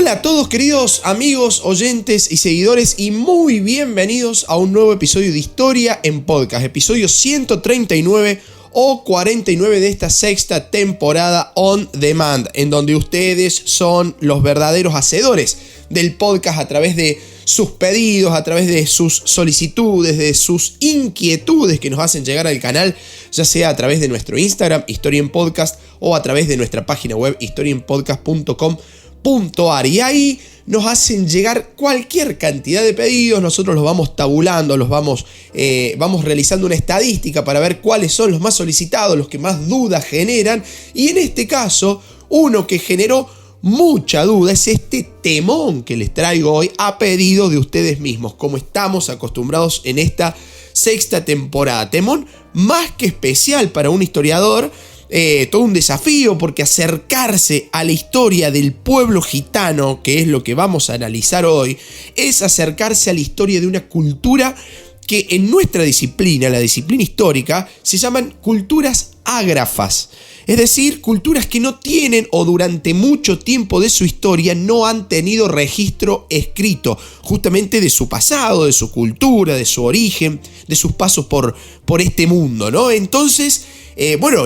Hola a todos queridos amigos, oyentes y seguidores y muy bienvenidos a un nuevo episodio de Historia en Podcast, episodio 139 o 49 de esta sexta temporada On Demand, en donde ustedes son los verdaderos hacedores del podcast a través de sus pedidos, a través de sus solicitudes, de sus inquietudes que nos hacen llegar al canal, ya sea a través de nuestro Instagram, Historia en Podcast, o a través de nuestra página web, historiaenpodcast.com. Y ahí nos hacen llegar cualquier cantidad de pedidos. Nosotros los vamos tabulando, vamos realizando una estadística para ver cuáles son los más solicitados, los que más dudas generan. Y en este caso, uno que generó mucha duda es este temón que les traigo hoy a pedido de ustedes mismos, como estamos acostumbrados en esta sexta temporada. Temón más que especial para un historiador. Todo un desafío, porque acercarse a la historia del pueblo gitano, que es lo que vamos a analizar hoy, es acercarse a la historia de una cultura que en nuestra disciplina, la disciplina histórica, se llaman culturas ágrafas. Es decir, culturas que no tienen o durante mucho tiempo de su historia no han tenido registro escrito, justamente de su pasado, de su cultura, de su origen, de sus pasos por este mundo, ¿no? Entonces,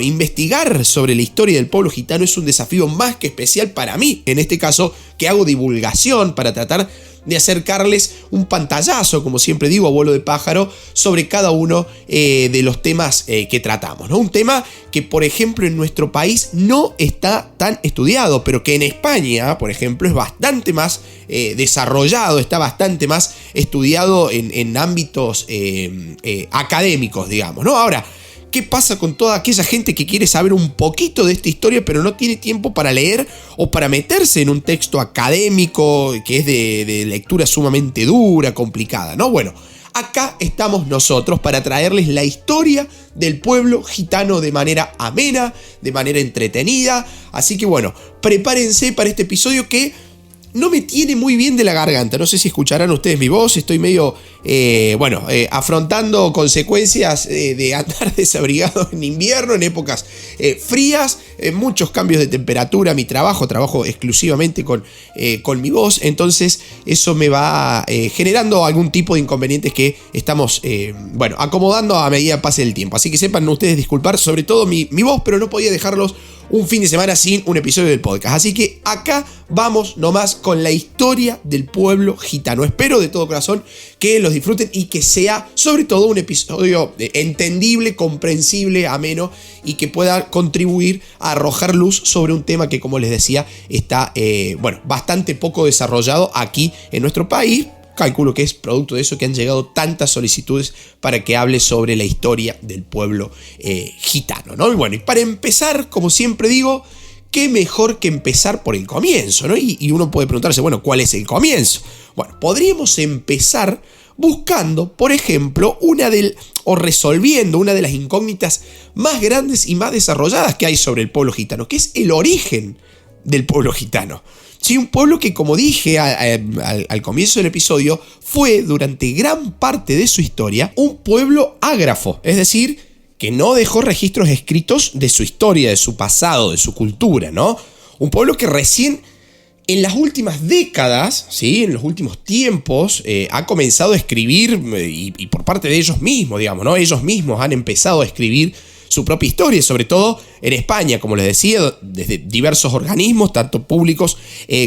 investigar sobre la historia del pueblo gitano es un desafío más que especial para mí, en este caso, que hago divulgación para tratar de acercarles un pantallazo, como siempre digo, a vuelo de pájaro, sobre cada uno de los temas que tratamos, ¿no? Un tema que, por ejemplo, en nuestro país no está tan estudiado, pero que en España, por ejemplo, es bastante más desarrollado, está bastante más estudiado en ámbitos académicos, digamos, ¿no? Ahora, ¿qué pasa con toda aquella gente que quiere saber un poquito de esta historia pero no tiene tiempo para leer o para meterse en un texto académico que es de lectura sumamente dura, complicada, ¿no? Bueno, acá estamos nosotros para traerles la historia del pueblo gitano de manera amena, de manera entretenida. Así que bueno, prepárense para este episodio que no me tiene muy bien de la garganta. No sé si escucharán ustedes mi voz. Estoy medio, afrontando consecuencias de andar desabrigado en invierno, en épocas frías, muchos cambios de temperatura. Mi trabajo exclusivamente con mi voz. Entonces eso me va generando algún tipo de inconvenientes que estamos, acomodando a medida que pase el tiempo. Así que sepan ustedes disculpar sobre todo mi voz, pero no podía dejarlos un fin de semana sin un episodio del podcast. Así que acá vamos nomás con la historia del pueblo gitano. Espero de todo corazón que los disfruten y que sea sobre todo un episodio entendible, comprensible, ameno y que pueda contribuir a arrojar luz sobre un tema que, como les decía, está bastante poco desarrollado aquí en nuestro país. Calculo que es producto de eso que han llegado tantas solicitudes para que hable sobre la historia del pueblo gitano, ¿no? Y bueno, y para empezar, como siempre digo, qué mejor que empezar por el comienzo, ¿no? Y uno puede preguntarse, bueno, ¿cuál es el comienzo? Bueno, podríamos empezar buscando, por ejemplo, resolviendo una de las incógnitas más grandes y más desarrolladas que hay sobre el pueblo gitano, que es el origen del pueblo gitano. Sí, un pueblo que, como dije al comienzo del episodio, fue durante gran parte de su historia un pueblo ágrafo, es decir, que no dejó registros escritos de su historia, de su pasado, de su cultura, ¿no? Un pueblo que recién en las últimas décadas, ¿sí? En los últimos tiempos, ha comenzado a escribir, y por parte de ellos mismos, digamos, ¿no? Ellos mismos han empezado a escribir su propia historia, sobre todo en España, como les decía, desde diversos organismos, tanto públicos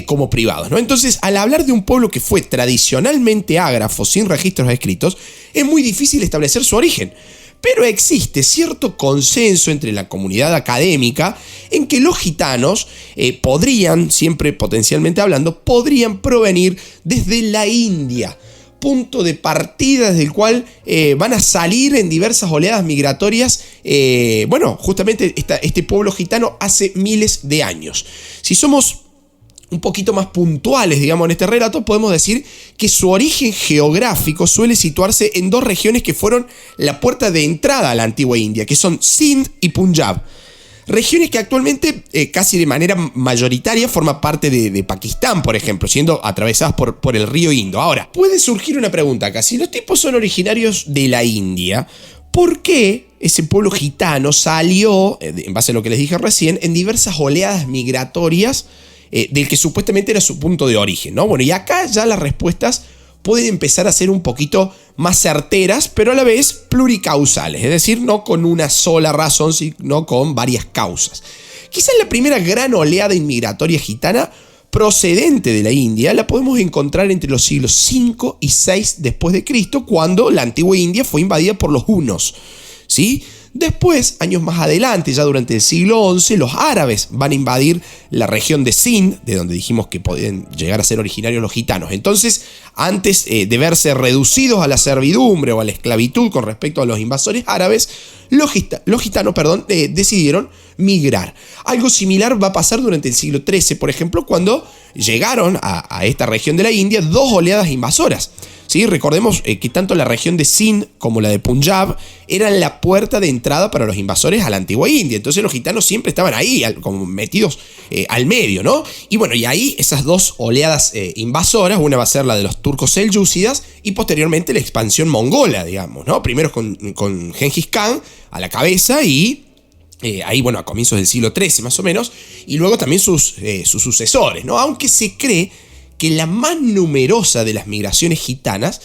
como privados, ¿no? Entonces, al hablar de un pueblo que fue tradicionalmente ágrafo, sin registros escritos, es muy difícil establecer su origen. Pero existe cierto consenso entre la comunidad académica en que los gitanos podrían, siempre potencialmente hablando, podrían provenir desde la India, punto de partida desde el cual van a salir en diversas oleadas migratorias, justamente este pueblo gitano hace miles de años. Si somos un poquito más puntuales, digamos, en este relato, podemos decir que su origen geográfico suele situarse en dos regiones que fueron la puerta de entrada a la antigua India, que son Sindh y Punjab. Regiones que actualmente, casi de manera mayoritaria, forman parte de Pakistán, por ejemplo, siendo atravesadas por el río Indo. Ahora, puede surgir una pregunta acá. Si los tipos son originarios de la India, ¿por qué ese pueblo gitano salió, en base a lo que les dije recién, en diversas oleadas migratorias del que supuestamente era su punto de origen, ¿no? Bueno, y acá ya las respuestas pueden empezar a ser un poquito más certeras, pero a la vez pluricausales, es decir, no con una sola razón, sino con varias causas. Quizás la primera gran oleada inmigratoria gitana procedente de la India la podemos encontrar entre los siglos 5 y 6 después de Cristo, cuando la antigua India fue invadida por los hunos, ¿sí? Después, años más adelante, ya durante el siglo XI, los árabes van a invadir la región de Sind, de donde dijimos que podían llegar a ser originarios los gitanos. Entonces, antes de verse reducidos a la servidumbre o a la esclavitud con respecto a los invasores árabes, los gitanos decidieron migrar. Algo similar va a pasar durante el siglo XIII, por ejemplo, cuando llegaron a esta región de la India dos oleadas invasoras. ¿Sí? Recordemos que tanto la región de Sind como la de Punjab eran la puerta de entrada para los invasores a la antigua India. Entonces los gitanos siempre estaban ahí, como metidos al medio, ¿no? Y bueno, y ahí esas dos oleadas invasoras, una va a ser la de los turcos selyúcidas y posteriormente la expansión mongola, digamos, ¿no? Primero con Genghis Khan a la cabeza y ahí, bueno, a comienzos del siglo XIII más o menos, y luego también sus sucesores, ¿no? Aunque se cree que la más numerosa de las migraciones gitanas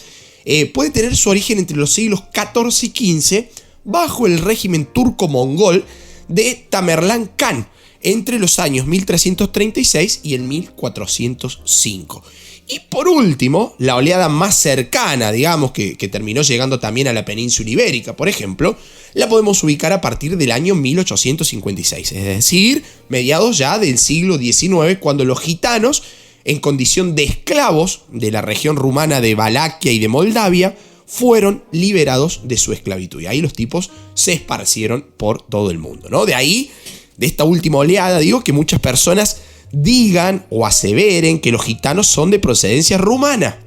puede tener su origen entre los siglos XIV y XV bajo el régimen turco-mongol de Tamerlán Khan entre los años 1336 y el 1405. Y por último, la oleada más cercana, digamos, que terminó llegando también a la península ibérica, por ejemplo, la podemos ubicar a partir del año 1856, es decir, mediados ya del siglo XIX, cuando los gitanos, en condición de esclavos de la región rumana de Valaquia y de Moldavia, fueron liberados de su esclavitud. Y ahí los tipos se esparcieron por todo el mundo, ¿no? De ahí, de esta última oleada, digo, que muchas personas digan o aseveren que los gitanos son de procedencia rumana.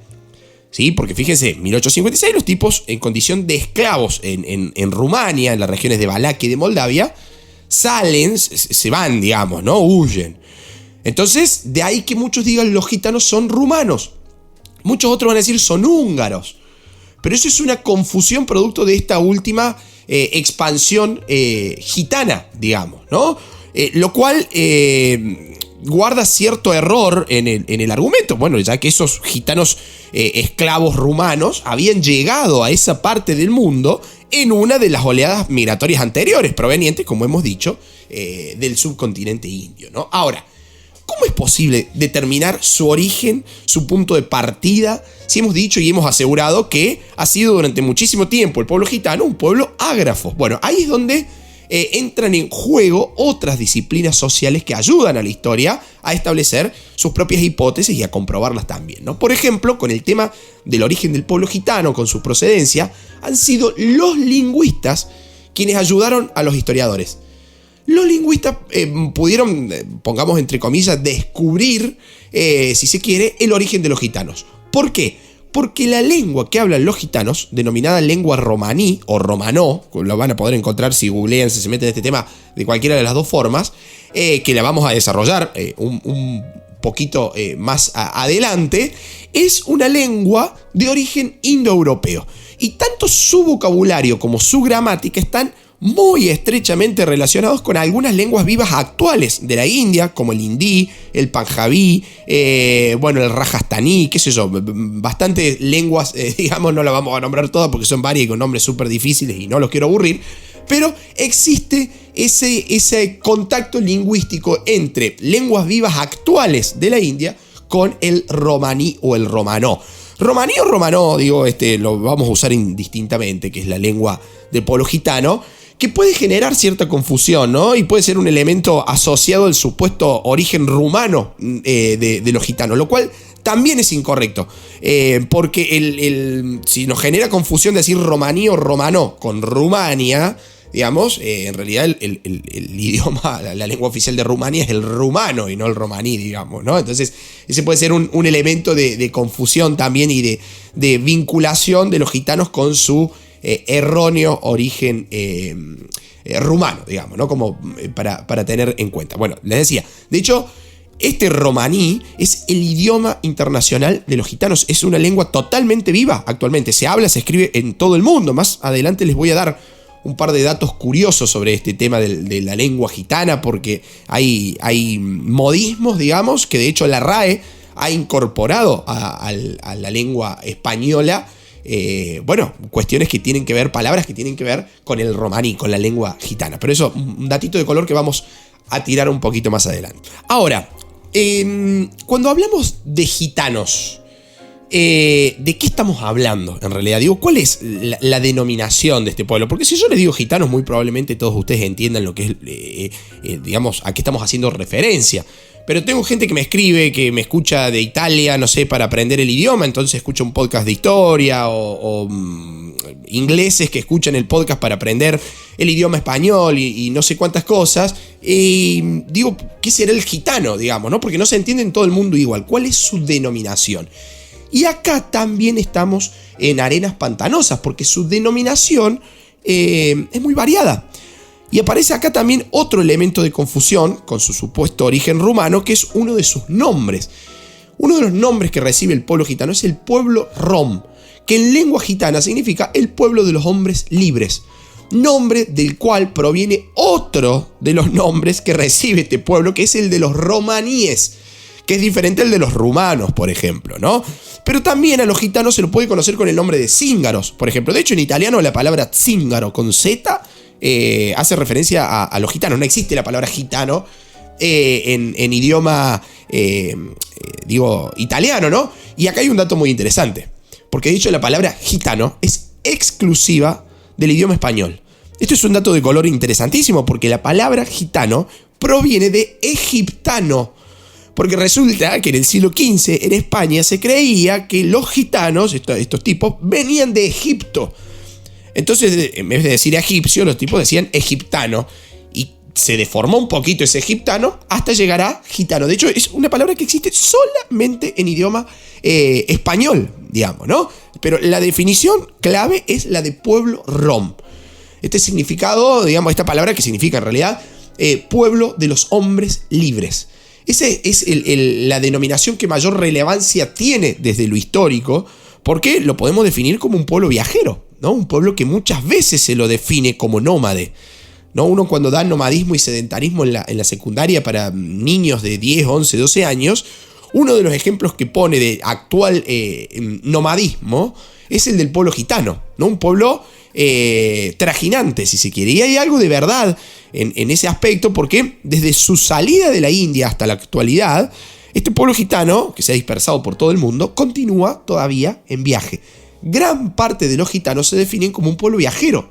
¿Sí? Porque fíjense, 1856 los tipos en condición de esclavos en Rumania, en las regiones de Valaquia y de Moldavia, salen, se van, digamos, ¿no? Huyen. Entonces, de ahí que muchos digan los gitanos son rumanos. Muchos otros van a decir son húngaros. Pero eso es una confusión producto de esta última expansión gitana, digamos, ¿no? Lo cual guarda cierto error en el argumento. Bueno, ya que esos gitanos esclavos rumanos habían llegado a esa parte del mundo en una de las oleadas migratorias anteriores, provenientes, como hemos dicho, del subcontinente indio, ¿no? Ahora, ¿cómo es posible determinar su origen, su punto de partida, si hemos dicho y hemos asegurado que ha sido durante muchísimo tiempo el pueblo gitano un pueblo ágrafo? Bueno, ahí es donde entran en juego otras disciplinas sociales que ayudan a la historia a establecer sus propias hipótesis y a comprobarlas también, ¿no? Por ejemplo, con el tema del origen del pueblo gitano, con su procedencia, han sido los lingüistas quienes ayudaron a los historiadores. Los lingüistas pudieron, pongamos entre comillas, descubrir, si se quiere, el origen de los gitanos. ¿Por qué? Porque la lengua que hablan los gitanos, denominada lengua romaní o romanó, lo van a poder encontrar si googlean, si se meten en este tema de cualquiera de las dos formas, que la vamos a desarrollar un poquito más adelante, es una lengua de origen indoeuropeo. Y tanto su vocabulario como su gramática están muy estrechamente relacionados con algunas lenguas vivas actuales de la India, como el hindi, el panjabí, el rajastaní, qué sé yo, bastantes lenguas, digamos, no las vamos a nombrar todas porque son varias y con nombres súper difíciles y no los quiero aburrir, pero existe ese contacto lingüístico entre lenguas vivas actuales de la India con el romaní o el romanó. Romaní o romanó, digo, lo vamos a usar indistintamente, que es la lengua del pueblo gitano, que puede generar cierta confusión, ¿no? Y puede ser un elemento asociado al supuesto origen rumano de los gitanos, lo cual también es incorrecto, porque si nos genera confusión decir romaní o romanó con Rumania, digamos, en realidad el idioma, la lengua oficial de Rumania es el rumano y no el romaní, digamos, ¿no? Entonces ese puede ser un elemento de confusión también y de vinculación de los gitanos con su erróneo origen rumano, digamos, ¿no? Como para tener en cuenta. Bueno, les decía, de hecho, este romaní es el idioma internacional de los gitanos. Es una lengua totalmente viva actualmente. Se habla, se escribe en todo el mundo. Más adelante les voy a dar un par de datos curiosos sobre este tema de la lengua gitana, porque hay modismos, digamos, que de hecho la RAE ha incorporado a la lengua española, cuestiones que tienen que ver, palabras que tienen que ver con el romaní, con la lengua gitana. Pero eso, un datito de color que vamos a tirar un poquito más adelante. Ahora, cuando hablamos de gitanos, ¿de qué estamos hablando en realidad? Digo, ¿cuál es la denominación de este pueblo? Porque si yo les digo gitanos, muy probablemente todos ustedes entiendan lo que es, digamos, a qué estamos haciendo referencia. Pero tengo gente que me escribe, que me escucha de Italia, no sé, para aprender el idioma, entonces escucha un podcast de historia, o ingleses que escuchan el podcast para aprender el idioma español y no sé cuántas cosas. Y digo, ¿qué será el gitano, digamos, no? Porque no se entiende en todo el mundo igual. ¿Cuál es su denominación? Y acá también estamos en arenas pantanosas, porque su denominación es muy variada. Y aparece acá también otro elemento de confusión con su supuesto origen rumano, que es uno de sus nombres. Uno de los nombres que recibe el pueblo gitano es el pueblo Rom, que en lengua gitana significa el pueblo de los hombres libres. Nombre del cual proviene otro de los nombres que recibe este pueblo, que es el de los romaníes, que es diferente al de los rumanos, por ejemplo, ¿no? Pero también a los gitanos se lo puede conocer con el nombre de cíngaros, por ejemplo. De hecho, en italiano la palabra cíngaro con Z hace referencia a los gitanos. No existe la palabra gitano en idioma, italiano, ¿no? Y acá hay un dato muy interesante, porque de hecho la palabra gitano es exclusiva del idioma español. Esto es un dato de color interesantísimo, porque la palabra gitano proviene de egiptano. Porque resulta que en el siglo XV en España se creía que los gitanos, estos tipos, venían de Egipto. Entonces, en vez de decir egipcio, los tipos decían egiptano. Y se deformó un poquito ese egiptano hasta llegar a gitano. De hecho, es una palabra que existe solamente en idioma español, digamos, ¿no? Pero la definición clave es la de pueblo rom. Este significado, digamos, esta palabra que significa en realidad pueblo de los hombres libres. Esa es la denominación que mayor relevancia tiene desde lo histórico, porque lo podemos definir como un pueblo viajero, ¿no? Un pueblo que muchas veces se lo define como nómade, ¿no? Uno cuando da nomadismo y sedentarismo en la secundaria para niños de 10, 11, 12 años, uno de los ejemplos que pone de actual nomadismo es el del pueblo gitano, ¿no? Un pueblo trajinante, si se quiere. Y hay algo de verdad en ese aspecto, porque desde su salida de la India hasta la actualidad, este pueblo gitano, que se ha dispersado por todo el mundo, continúa todavía en viaje. Gran parte de los gitanos se definen como un pueblo viajero.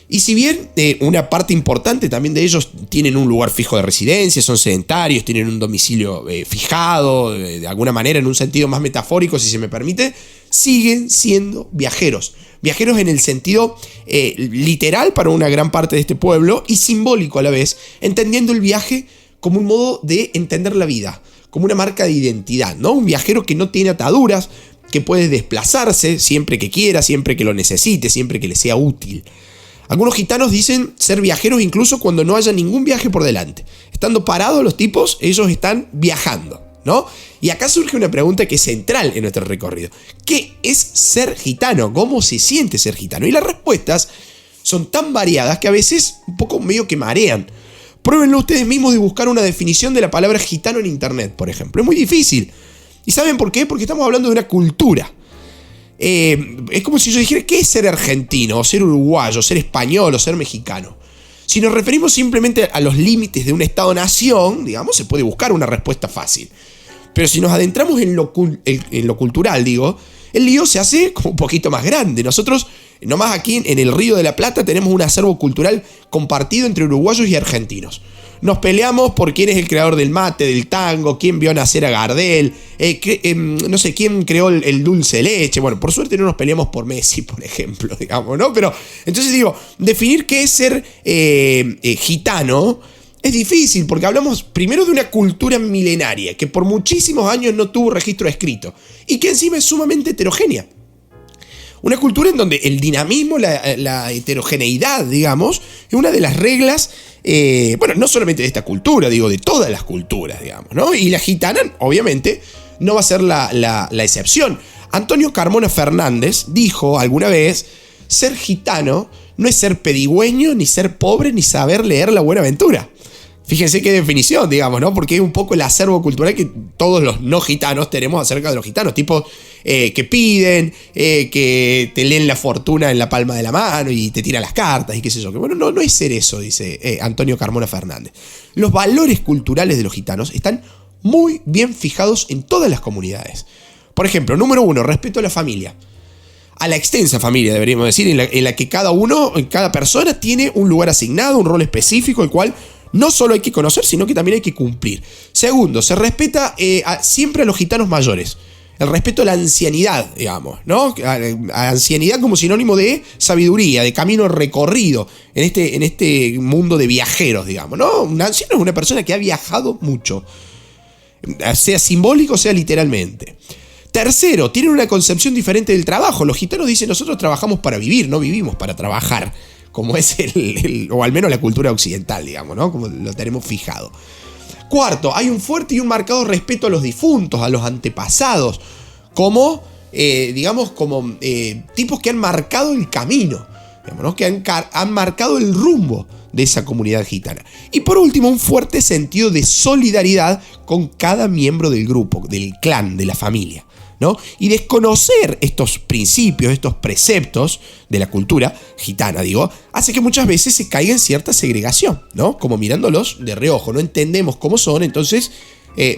Y si bien una parte importante también de ellos tienen un lugar fijo de residencia, son sedentarios, tienen un domicilio fijado, de alguna manera en un sentido más metafórico, si se me permite, siguen siendo viajeros. Viajeros en el sentido literal para una gran parte de este pueblo y simbólico a la vez, entendiendo el viaje como un modo de entender la vida, como una marca de identidad, ¿no? Un viajero que no tiene ataduras, que puede desplazarse siempre que quiera, siempre que lo necesite, siempre que le sea útil. Algunos gitanos dicen ser viajeros incluso cuando no haya ningún viaje por delante. Estando parados los tipos, ellos están viajando, ¿no? Y acá surge una pregunta que es central en nuestro recorrido. ¿Qué es ser gitano? ¿Cómo se siente ser gitano? Y las respuestas son tan variadas que a veces un poco medio que marean. Pruébenlo ustedes mismos de buscar una definición de la palabra gitano en internet, por ejemplo. Es muy difícil. ¿Y saben por qué? Porque estamos hablando de una cultura. Es como si yo dijera, ¿qué es ser argentino? O ser uruguayo, ser español o ser mexicano. Si nos referimos simplemente a los límites de un estado-nación, digamos, se puede buscar una respuesta fácil. Pero si nos adentramos en lo cultural, digo, el lío se hace como un poquito más grande. Nosotros, nomás aquí en el Río de la Plata, tenemos un acervo cultural compartido entre uruguayos y argentinos. Nos peleamos por quién es el creador del mate, del tango, quién vio nacer a Gardel, no sé, quién creó el dulce de leche. Bueno, por suerte no nos peleamos por Messi, por ejemplo, digamos, ¿no? Pero, entonces digo, definir qué es ser gitano es difícil, porque hablamos primero de una cultura milenaria, que por muchísimos años no tuvo registro escrito, y que encima es sumamente heterogénea. Una cultura en donde el dinamismo, la heterogeneidad, digamos, es una de las reglas, no solamente de esta cultura, digo, de todas las culturas, digamos, ¿no? Y la gitana, obviamente, no va a ser la excepción. Antonio Carmona Fernández dijo alguna vez, ser gitano no es ser pedigüeño, ni ser pobre, ni saber leer la Buenaventura. Fíjense qué definición, digamos, ¿no? Porque es un poco el acervo cultural que todos los no gitanos tenemos acerca de los gitanos. Tipos que piden, que te leen la fortuna en la palma de la mano y te tiran las cartas y qué sé yo. Que bueno, no es ser eso, dice Antonio Carmona Fernández. Los valores culturales de los gitanos están muy bien fijados en todas las comunidades. Por ejemplo, número 1, respeto a la familia. A la extensa familia, deberíamos decir, en la que cada persona tiene un lugar asignado, un rol específico, el cual no solo hay que conocer, sino que también hay que cumplir. Segundo, se respeta siempre a los gitanos mayores. El respeto a la ancianidad, digamos, ¿no? A ancianidad como sinónimo de sabiduría, de camino recorrido en este mundo de viajeros, digamos, ¿no? Un anciano es una persona que ha viajado mucho, sea simbólico, sea literalmente. Tercero, tienen una concepción diferente del trabajo. Los gitanos dicen, nosotros trabajamos para vivir, no vivimos para trabajar, como es o al menos la cultura occidental, digamos, ¿no? Como lo tenemos fijado. Cuarto, hay un fuerte y un marcado respeto a los difuntos, a los antepasados, como tipos que han marcado el camino, digamos, ¿no? Que han marcado el rumbo de esa comunidad gitana. Y por último, un fuerte sentido de solidaridad con cada miembro del grupo, del clan, de la familia, ¿no? Y desconocer estos principios, estos preceptos de la cultura gitana, hace que muchas veces se caiga en cierta segregación, ¿no? Como mirándolos de reojo, no entendemos cómo son, entonces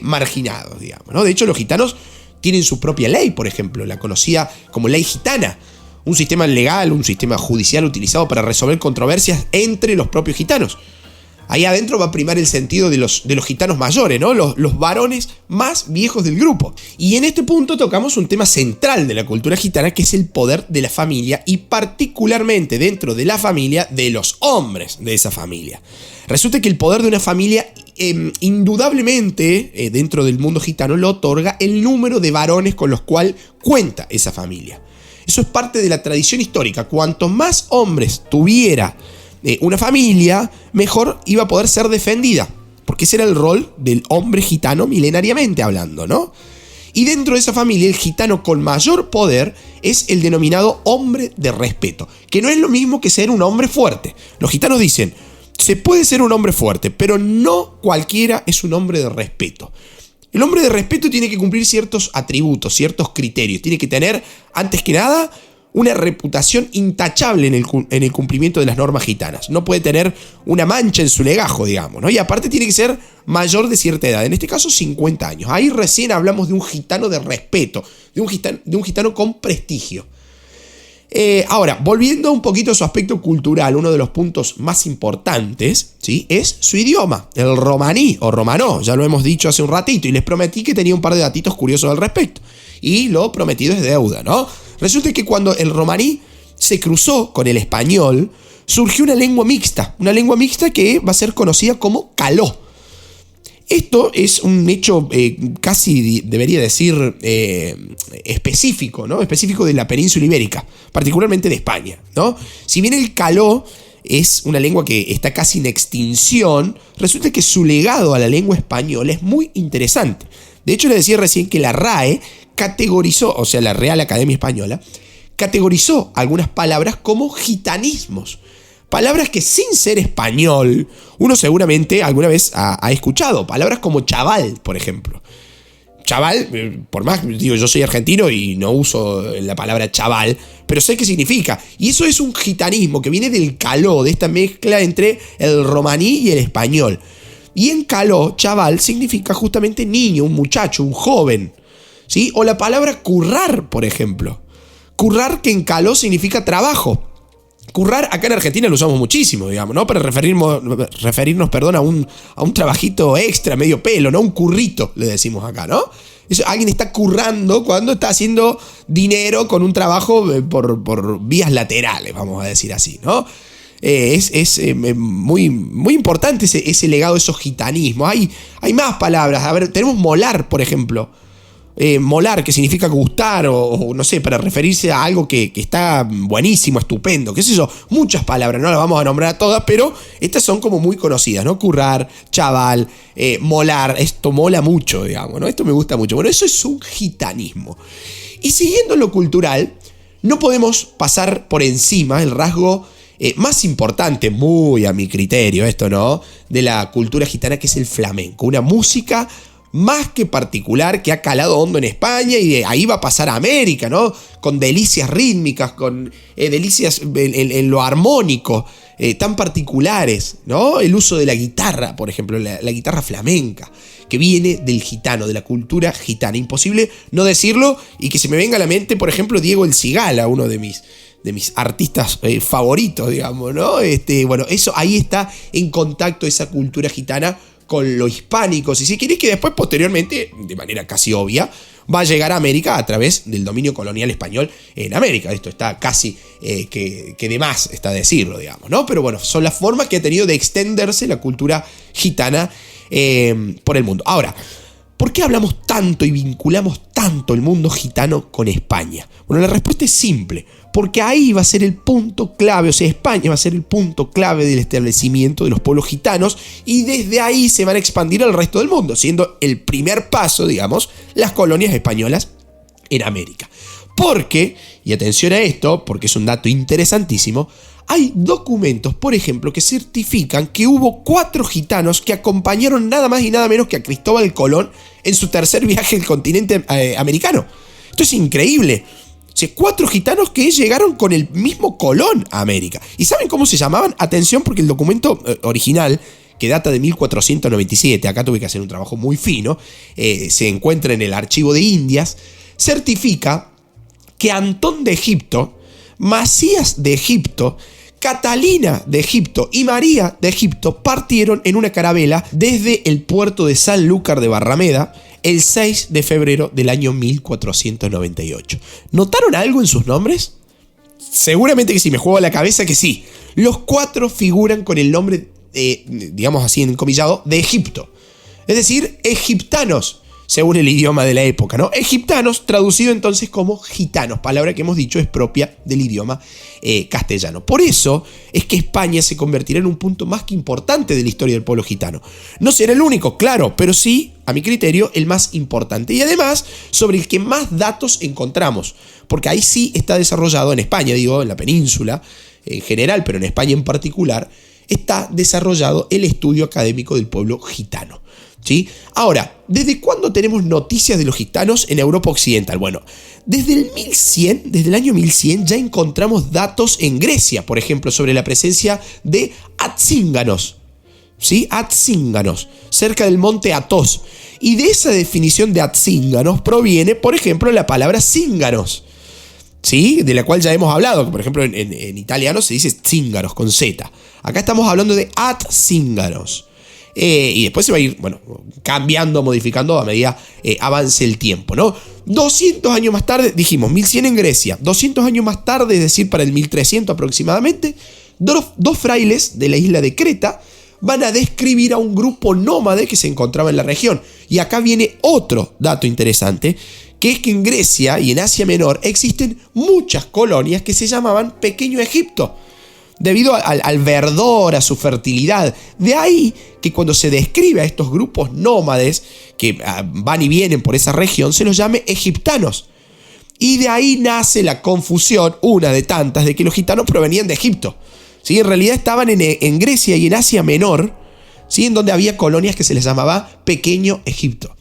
marginados, digamos, ¿no? De hecho, los gitanos tienen su propia ley, por ejemplo, la conocida como ley gitana, un sistema legal, un sistema judicial utilizado para resolver controversias entre los propios gitanos. Ahí adentro va a primar el sentido de los gitanos mayores, ¿no? Los varones más viejos del grupo. Y en este punto tocamos un tema central de la cultura gitana, que es el poder de la familia y particularmente dentro de la familia de los hombres de esa familia. Resulta que el poder de una familia indudablemente dentro del mundo gitano lo otorga el número de varones con los cuales cuenta esa familia. Eso es parte de la tradición histórica. Cuanto más hombres tuviera una familia, mejor iba a poder ser defendida, porque ese era el rol del hombre gitano milenariamente hablando, ¿no? Y dentro de esa familia, el gitano con mayor poder es el denominado hombre de respeto, que no es lo mismo que ser un hombre fuerte. Los gitanos dicen, se puede ser un hombre fuerte, pero no cualquiera es un hombre de respeto. El hombre de respeto tiene que cumplir ciertos atributos, ciertos criterios, tiene que tener, antes que nada, una reputación intachable en el cumplimiento de las normas gitanas. No puede tener una mancha en su legajo, digamos, ¿no? Y aparte tiene que ser mayor de cierta edad, en este caso 50 años. Ahí recién hablamos de un gitano de respeto, de un gitano con prestigio. Ahora, volviendo un poquito a su aspecto cultural, uno de los puntos más importantes, ¿sí?, es su idioma, el romaní o romanó, ya lo hemos dicho hace un ratito, y les prometí que tenía un par de datitos curiosos al respecto. Y lo prometido es deuda, ¿no? Resulta que cuando el romaní se cruzó con el español, surgió una lengua mixta que va a ser conocida como caló. Esto es un hecho casi, debería decir, específico, ¿no? Específico de la península ibérica, particularmente de España, ¿no? Si bien el caló es una lengua que está casi en extinción, resulta que su legado a la lengua española es muy interesante. De hecho, le decía recién que la RAE categorizó, o sea, la Real Academia Española, categorizó algunas palabras como gitanismos. Palabras que sin ser español, uno seguramente alguna vez ha escuchado. Palabras como chaval, por ejemplo. Chaval, por más, yo soy argentino y no uso la palabra chaval, pero sé qué significa. Y eso es un gitanismo que viene del caló, de esta mezcla entre el romaní y el español. Y en caló, chaval significa justamente niño, un muchacho, un joven, ¿sí? O la palabra currar, por ejemplo. Currar, que en caló significa trabajo. Currar acá en Argentina lo usamos muchísimo, digamos, ¿no? Para referirnos, a un trabajito extra, medio pelo, ¿no? Un currito, le decimos acá, ¿no? Alguien está currando cuando está haciendo dinero con un trabajo por vías laterales, vamos a decir así, ¿no? Es muy, muy importante ese legado de esos gitanismos. Hay más palabras. A ver, tenemos molar, por ejemplo. Molar, que significa gustar o no sé, para referirse a algo que está buenísimo, estupendo, qué sé yo, muchas palabras, no las vamos a nombrar todas, pero estas son como muy conocidas, ¿no? Currar, chaval, molar, esto mola mucho, digamos, ¿no? Esto me gusta mucho. Bueno, eso es un gitanismo. Y siguiendo lo cultural, no podemos pasar por encima el rasgo más importante, muy a mi criterio esto, ¿no?, de la cultura gitana, que es el flamenco. Una música más que particular, que ha calado hondo en España y de ahí va a pasar a América, ¿no? Con delicias rítmicas, con delicias en lo armónico, tan particulares, ¿no? El uso de la guitarra, por ejemplo, la guitarra flamenca, que viene del gitano, de la cultura gitana. Imposible no decirlo y que se me venga a la mente, por ejemplo, Diego El Cigala, uno de mis artistas favoritos, digamos, ¿no? Bueno, eso ahí está en contacto esa cultura gitana con lo hispánico, si querés, que después, posteriormente, de manera casi obvia, va a llegar a América a través del dominio colonial español en América. Esto está casi que de más está decirlo, digamos, ¿no? Pero bueno, son las formas que ha tenido de extenderse la cultura gitana por el mundo. Ahora, ¿por qué hablamos tanto y vinculamos tanto el mundo gitano con España? Bueno, la respuesta es simple, porque ahí va a ser el punto clave, o sea, España va a ser el punto clave del establecimiento de los pueblos gitanos, y desde ahí se van a expandir al resto del mundo, siendo el primer paso, digamos, las colonias españolas en América. Porque, y atención a esto, porque es un dato interesantísimo, hay documentos, por ejemplo, que certifican que hubo 4 gitanos que acompañaron nada más y nada menos que a Cristóbal Colón en su tercer viaje al continente americano. Esto es increíble. O sea, 4 gitanos que llegaron con el mismo Colón a América. ¿Y saben cómo se llamaban? Atención, porque el documento original, que data de 1497, acá tuve que hacer un trabajo muy fino, se encuentra en el Archivo de Indias, certifica que Antón de Egipto, Macías de Egipto, Catalina de Egipto y María de Egipto partieron en una carabela desde el puerto de Sanlúcar de Barrameda el 6 de febrero del año 1498. ¿Notaron algo en sus nombres? Seguramente que sí, me juego a la cabeza que sí. Los 4 figuran con el nombre, digamos así, encomillado, de Egipto. Es decir, egiptanos, según el idioma de la época, ¿no? Egiptanos, traducido entonces como gitanos, palabra que hemos dicho es propia del idioma castellano. Por eso es que España se convertirá en un punto más que importante de la historia del pueblo gitano. No será el único, claro, pero sí, a mi criterio, el más importante. Y además, sobre el que más datos encontramos, porque ahí sí está desarrollado en España, digo, en la península en general, pero en España en particular, está desarrollado el estudio académico del pueblo gitano. ¿Sí? Ahora, ¿desde cuándo tenemos noticias de los gitanos en Europa Occidental? Bueno, desde el año 1100 ya encontramos datos en Grecia, por ejemplo, sobre la presencia de atzínganos, ¿sí? Atzínganos, cerca del monte Athos. Y de esa definición de atzínganos proviene, por ejemplo, la palabra zíngaros, ¿sí? De la cual ya hemos hablado, que por ejemplo en italiano se dice zíngaros con Z. Acá estamos hablando de atzínganos. Y después se va a ir, bueno, cambiando, modificando a medida avance el tiempo, ¿no? 200 años más tarde, dijimos, 1100 en Grecia, 200 años más tarde, es decir, para el 1300 aproximadamente, dos frailes de la isla de Creta van a describir a un grupo nómade que se encontraba en la región. Y acá viene otro dato interesante, que es que en Grecia y en Asia Menor existen muchas colonias que se llamaban Pequeño Egipto, debido al verdor, a su fertilidad. De ahí que cuando se describe a estos grupos nómades que van y vienen por esa región, se los llame egiptanos. Y de ahí nace la confusión, una de tantas, de que los gitanos provenían de Egipto. ¿Sí? En realidad estaban en Grecia y en Asia Menor, ¿sí? En donde había colonias que se les llamaba Pequeño Egipto.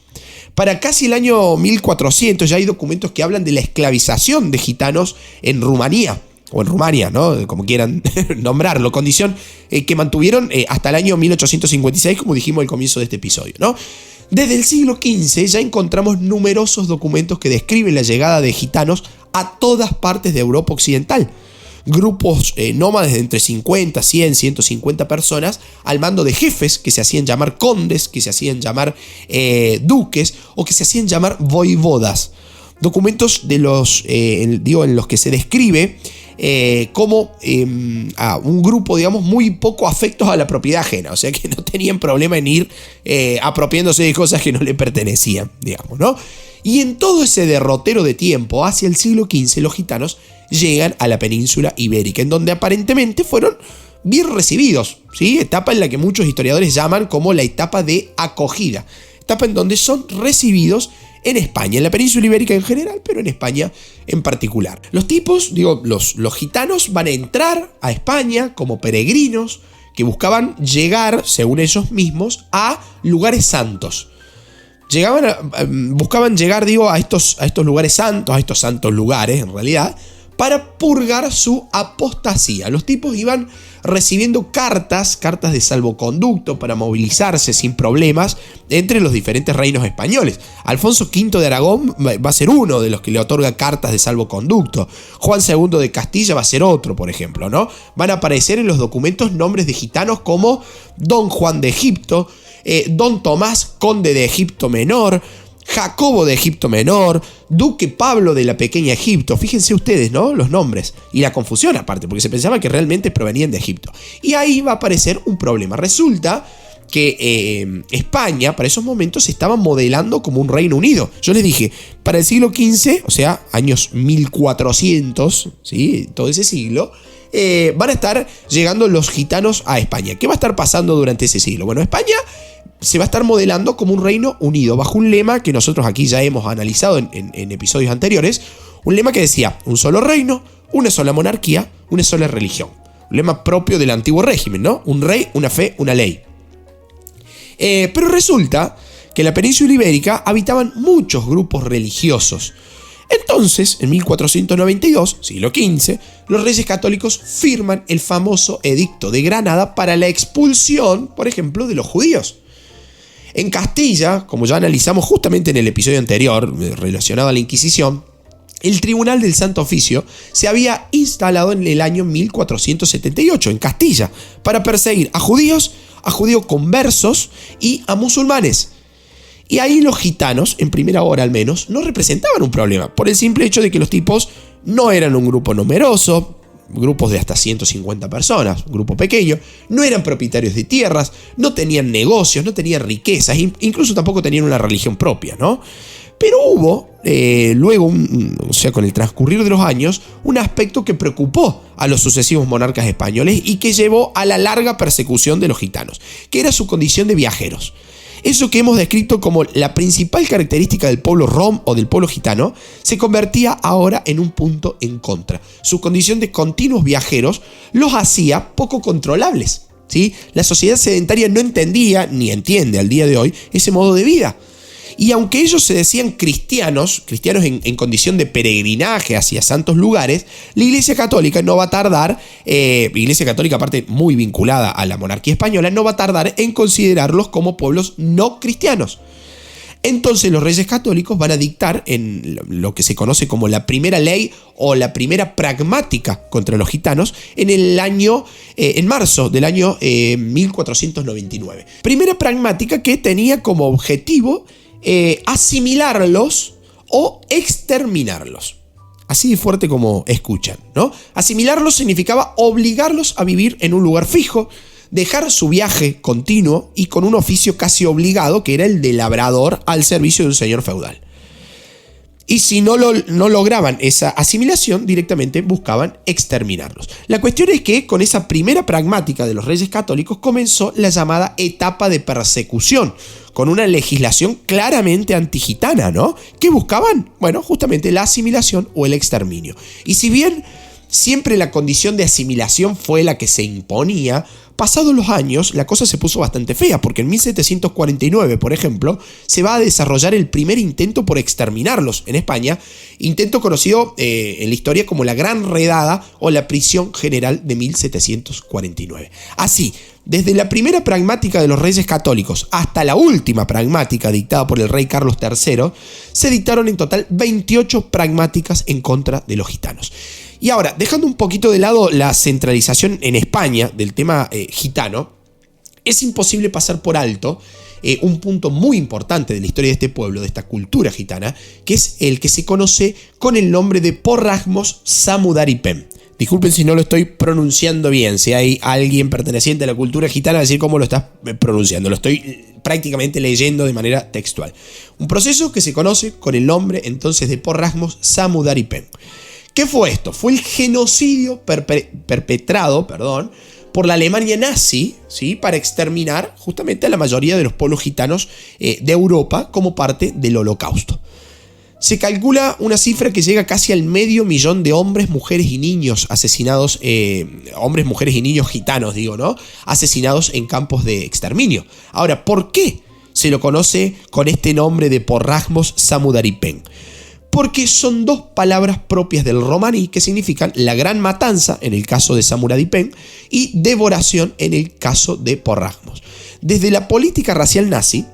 Para casi el año 1400 ya hay documentos que hablan de la esclavización de gitanos en Rumanía, o en Rumania, ¿no? Como quieran nombrarlo, condición que mantuvieron hasta el año 1856, como dijimos al comienzo de este episodio, ¿no? Desde el siglo XV ya encontramos numerosos documentos que describen la llegada de gitanos a todas partes de Europa Occidental. Grupos nómades de entre 50, 100, 150 personas al mando de jefes que se hacían llamar condes, que se hacían llamar duques o que se hacían llamar voivodas. Documentos de en los que se describe como a un grupo, digamos, muy poco afectos a la propiedad ajena, o sea que no tenían problema en ir apropiándose de cosas que no le pertenecían, digamos, ¿no? Y en todo ese derrotero de tiempo, hacia el siglo XV, los gitanos llegan a la península ibérica, en donde aparentemente fueron bien recibidos, ¿sí? Etapa en la que muchos historiadores llaman como la etapa de acogida, etapa en donde son recibidos en España, en la península ibérica en general, pero en España en particular. Los tipos, los gitanos van a entrar a España como peregrinos que buscaban llegar, según ellos mismos, a lugares santos. Buscaban llegar, a estos lugares santos, a estos santos lugares en realidad, para purgar su apostasía. Los tipos iban recibiendo cartas de salvoconducto para movilizarse sin problemas entre los diferentes reinos españoles. Alfonso V de Aragón va a ser uno de los que le otorga cartas de salvoconducto. Juan II de Castilla va a ser otro, por ejemplo, ¿no? Van a aparecer en los documentos nombres de gitanos como Don Juan de Egipto, Don Tomás, conde de Egipto Menor, Jacobo de Egipto Menor, Duque Pablo de la Pequeña Egipto. Fíjense ustedes, ¿no? Los nombres. Y la confusión aparte, porque se pensaba que realmente provenían de Egipto. Y ahí va a aparecer un problema. Resulta que España, para esos momentos, se estaba modelando como un Reino Unido. Yo les dije, para el siglo XV, o sea, años 1400, ¿sí? Todo ese siglo, van a estar llegando los gitanos a España. ¿Qué va a estar pasando durante ese siglo? Bueno, España se va a estar modelando como un reino unido, bajo un lema que nosotros aquí ya hemos analizado en episodios anteriores, un lema que decía, un solo reino, una sola monarquía, una sola religión. Un lema propio del antiguo régimen, ¿no? Un rey, una fe, una ley. Pero resulta que en la península ibérica habitaban muchos grupos religiosos. Entonces, en 1492, siglo XV, los reyes católicos firman el famoso Edicto de Granada para la expulsión, por ejemplo, de los judíos. En Castilla, como ya analizamos justamente en el episodio anterior relacionado a la Inquisición, el Tribunal del Santo Oficio se había instalado en el año 1478 en Castilla para perseguir a judíos conversos y a musulmanes. Y ahí los gitanos, en primera hora al menos, no representaban un problema, por el simple hecho de que los tipos no eran un grupo numeroso, grupos de hasta 150 personas, un grupo pequeño, no eran propietarios de tierras, no tenían negocios, no tenían riquezas, incluso tampoco tenían una religión propia, ¿no? Pero hubo, luego, con el transcurrir de los años, un aspecto que preocupó a los sucesivos monarcas españoles y que llevó a la larga persecución de los gitanos, que era su condición de viajeros. Eso que hemos descrito como la principal característica del pueblo rom o del pueblo gitano se convertía ahora en un punto en contra. Su condición de continuos viajeros los hacía poco controlables, ¿sí? La sociedad sedentaria no entendía, ni entiende al día de hoy, ese modo de vida. Y aunque ellos se decían cristianos en condición de peregrinaje hacia santos lugares, la Iglesia Católica no va a tardar, Iglesia Católica aparte muy vinculada a la monarquía española, no va a tardar en considerarlos como pueblos no cristianos. Entonces los reyes católicos van a dictar en lo que se conoce como la primera ley o la primera pragmática contra los gitanos en marzo del año 1499. Primera pragmática que tenía como objetivo asimilarlos o exterminarlos. Así de fuerte como escuchan, ¿no? Asimilarlos significaba obligarlos a vivir en un lugar fijo, dejar su viaje continuo y con un oficio casi obligado, que era el de labrador al servicio de un señor feudal. Y si no lograban esa asimilación, directamente buscaban exterminarlos. La cuestión es que con esa primera pragmática de los reyes católicos comenzó la llamada etapa de persecución, con una legislación claramente antigitana, ¿no? ¿Qué buscaban? Bueno, justamente la asimilación o el exterminio. Y si bien siempre la condición de asimilación fue la que se imponía, pasados los años la cosa se puso bastante fea, porque en 1749, por ejemplo, se va a desarrollar el primer intento por exterminarlos en España, intento conocido en la historia como la Gran Redada o la Prisión General de 1749. Así, desde la primera pragmática de los reyes católicos hasta la última pragmática dictada por el rey Carlos III, se dictaron en total 28 pragmáticas en contra de los gitanos. Y ahora, dejando un poquito de lado la centralización en España del tema gitano, es imposible pasar por alto un punto muy importante de la historia de este pueblo, de esta cultura gitana, que es el que se conoce con el nombre de Porrasmos Samudaripem. Disculpen si no lo estoy pronunciando bien, si hay alguien perteneciente a la cultura gitana a decir cómo lo estás pronunciando. Lo estoy prácticamente leyendo de manera textual. Un proceso que se conoce con el nombre entonces de Porrasmos Samudaripem. ¿Qué fue esto? Fue el genocidio perpetrado por la Alemania nazi, ¿sí? Para exterminar justamente a la mayoría de los pueblos gitanos de Europa como parte del Holocausto. Se calcula una cifra que llega casi al 500.000 de hombres, mujeres y niños asesinados, hombres, mujeres y niños gitanos, ¿no? Asesinados en campos de exterminio. Ahora, ¿por qué se lo conoce con este nombre de Porrajmos Samudaripen? Porque son dos palabras propias del romaní que significan la gran matanza en el caso de Samudaripen y devoración en el caso de Porrajmos. Desde la política racial nazi,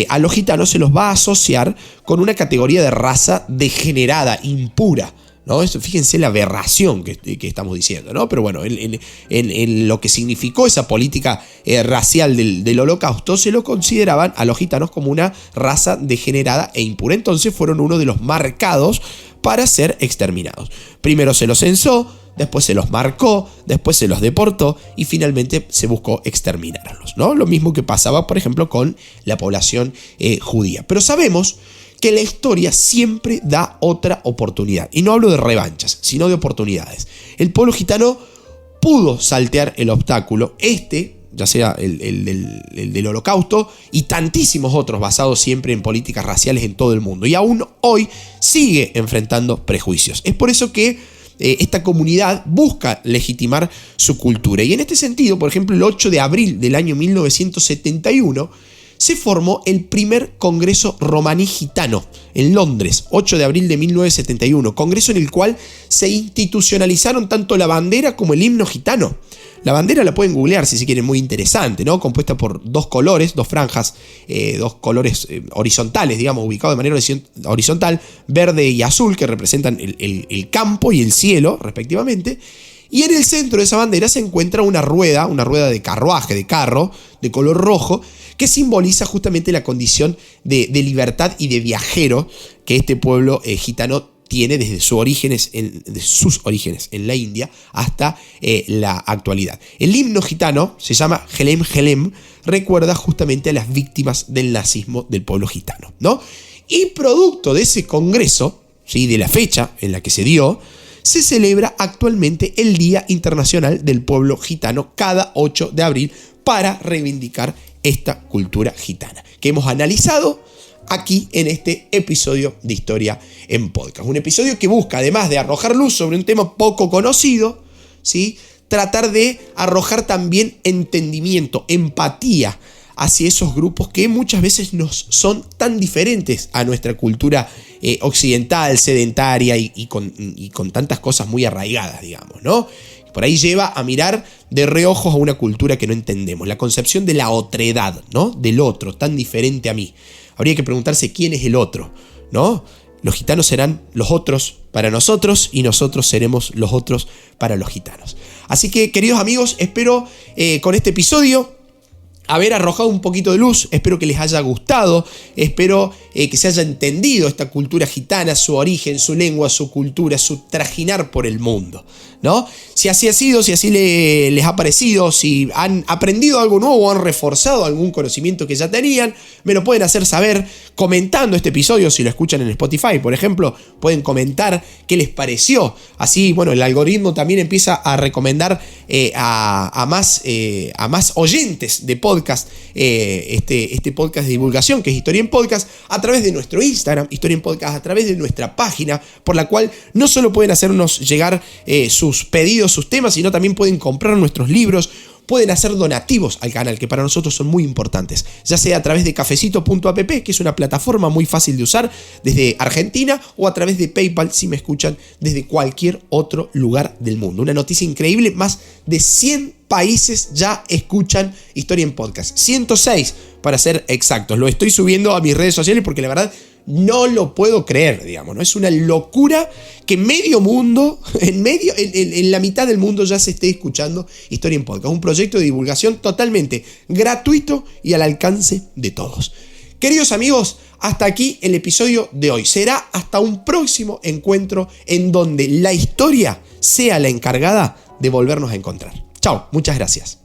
a los gitanos se los va a asociar con una categoría de raza degenerada, impura, ¿no? Fíjense la aberración que estamos diciendo, ¿no? Pero bueno, en lo que significó esa política racial del Holocausto, se lo consideraban a los gitanos como una raza degenerada e impura. Entonces fueron uno de los marcados para ser exterminados. Primero se los censó, después se los marcó, después se los deportó y finalmente se buscó exterminarlos, ¿no? Lo mismo que pasaba, por ejemplo, con la población judía. Pero sabemos que la historia siempre da otra oportunidad. Y no hablo de revanchas, sino de oportunidades. El pueblo gitano pudo saltear el obstáculo, ya sea el del Holocausto y tantísimos otros basados siempre en políticas raciales en todo el mundo. Y aún hoy sigue enfrentando prejuicios. Es por eso que esta comunidad busca legitimar su cultura. Y en este sentido, por ejemplo, el 8 de abril del año 1971 se formó el primer Congreso Romaní Gitano en Londres, 8 de abril de 1971, congreso en el cual se institucionalizaron tanto la bandera como el himno gitano. La bandera la pueden googlear si se quieren, muy interesante, ¿no? Compuesta por dos colores, dos franjas, dos colores horizontales, digamos, ubicados de manera horizontal, verde y azul, que representan el campo y el cielo, respectivamente. Y en el centro de esa bandera se encuentra una rueda de carruaje, de carro, de color rojo, que simboliza justamente la condición de libertad y de viajero que este pueblo gitano tiene desde sus orígenes en la India hasta la actualidad. El himno gitano se llama Helem Helem, recuerda justamente a las víctimas del nazismo del pueblo gitano, ¿no? Y producto de ese congreso, ¿sí?, de la fecha en la que se dio, se celebra actualmente el Día Internacional del Pueblo Gitano cada 8 de abril para reivindicar esta cultura gitana que hemos analizado aquí en este episodio de Historia en Podcast. Un episodio que busca, además de arrojar luz sobre un tema poco conocido, ¿sí?, tratar de arrojar también entendimiento, empatía hacia esos grupos que muchas veces nos son tan diferentes a nuestra cultura occidental, sedentaria y con tantas cosas muy arraigadas, digamos, ¿no? Por ahí lleva a mirar de reojos a una cultura que no entendemos. La concepción de la otredad, ¿no? Del otro, tan diferente a mí. Habría que preguntarse quién es el otro, ¿no? Los gitanos serán los otros para nosotros y nosotros seremos los otros para los gitanos. Así que, queridos amigos, espero con este episodio haber arrojado un poquito de luz, espero que les haya gustado, espero que se haya entendido esta cultura gitana, su origen, su lengua, su cultura, su trajinar por el mundo, ¿no? Si así ha sido, si así les ha parecido, si han aprendido algo nuevo o han reforzado algún conocimiento que ya tenían, me lo pueden hacer saber comentando este episodio. Si lo escuchan en Spotify, por ejemplo, pueden comentar qué les pareció. Así, bueno, el algoritmo también empieza a recomendar a más oyentes de podcast, este podcast de divulgación que es Historia en Podcast, a través de nuestro Instagram, Historia en Podcast, a través de nuestra página, por la cual no solo pueden hacernos llegar sus pedidos, sus temas, sino también pueden comprar nuestros libros, pueden hacer donativos al canal, que para nosotros son muy importantes, ya sea a través de cafecito.app, que es una plataforma muy fácil de usar desde Argentina, o a través de PayPal si me escuchan desde cualquier otro lugar del mundo. Una noticia increíble, más de 100 países ya escuchan Historia en Podcast, 106 para ser exactos. Lo estoy subiendo a mis redes sociales porque la verdad no lo puedo creer, digamos, ¿no? Es una locura que medio mundo, en la mitad del mundo ya se esté escuchando Historia en Podcast. Un proyecto de divulgación totalmente gratuito y al alcance de todos. Queridos amigos, hasta aquí el episodio de hoy. Será hasta un próximo encuentro en donde la historia sea la encargada de volvernos a encontrar. Chao, muchas gracias.